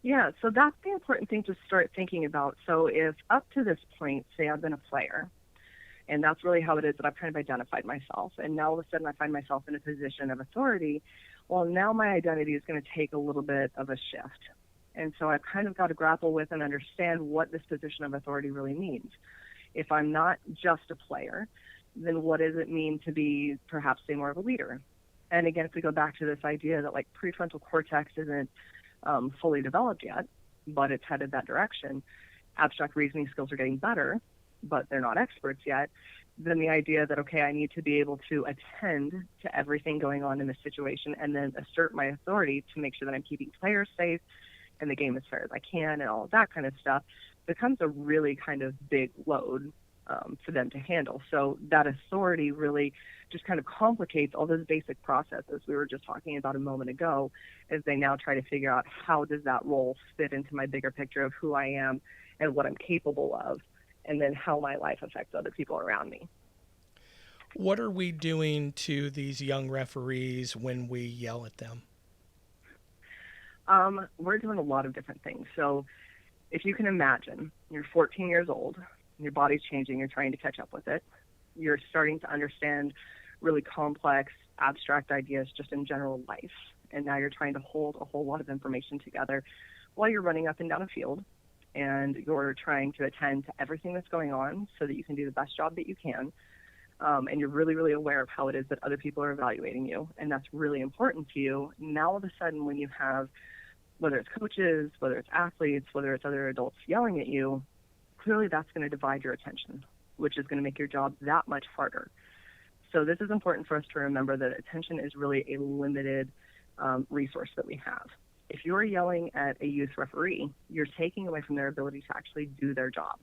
Yeah, so that's the important thing to start thinking about. So if up to this point, say I've been a player, and that's really how it is that I've kind of identified myself, and now all of a sudden I find myself in a position of authority, well, now my identity is going to take a little bit of a shift. And so I've kind of got to grapple with and understand what this position of authority really means. If I'm not just a player, then what does it mean to be perhaps, say, more of a leader? And again, if we go back to this idea that like prefrontal cortex isn't fully developed yet, but it's headed that direction, abstract reasoning skills are getting better, but they're not experts yet, then the idea that, okay, I need to be able to attend to everything going on in the situation and then assert my authority to make sure that I'm keeping players safe and the game as fair as I can and all of that kind of stuff becomes a really kind of big load for them to handle. So that authority really just kind of complicates all those basic processes we were just talking about a moment ago as they now try to figure out how does that role fit into my bigger picture of who I am and what I'm capable of, and then how my life affects other people around me. What are we doing to these young referees when we yell at them? We're doing a lot of different things. So if you can imagine, you're 14 years old, your body's changing, you're trying to catch up with it. You're starting to understand really complex, abstract ideas just in general life. And now you're trying to hold a whole lot of information together while you're running up and down a field. And you're trying to attend to everything that's going on so that you can do the best job that you can. And you're really, really aware of how it is that other people are evaluating you. And that's really important to you. Now, all of a sudden, when you have, whether it's coaches, whether it's athletes, whether it's other adults yelling at you, clearly that's going to divide your attention, which is going to make your job that much harder. So this is important for us to remember that attention is really a limited resource that we have. If you're yelling at a youth referee, you're taking away from their ability to actually do their job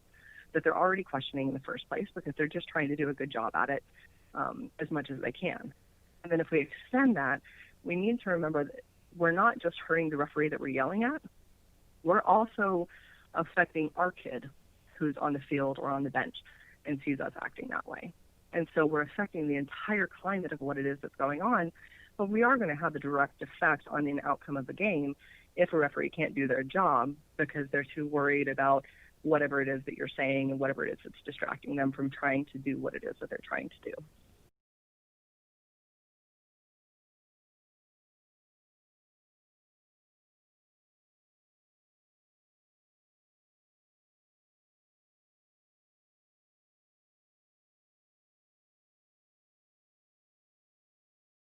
that they're already questioning in the first place because they're just trying to do a good job at it as much as they can. And then if we extend that, we need to remember that we're not just hurting the referee that we're yelling at, we're also affecting our kid who's on the field or on the bench and sees us acting that way. And so we're affecting the entire climate of what it is that's going on, but we are going to have a direct effect on the outcome of the game if a referee can't do their job because they're too worried about whatever it is that you're saying and whatever it is that's distracting them from trying to do what it is that they're trying to do.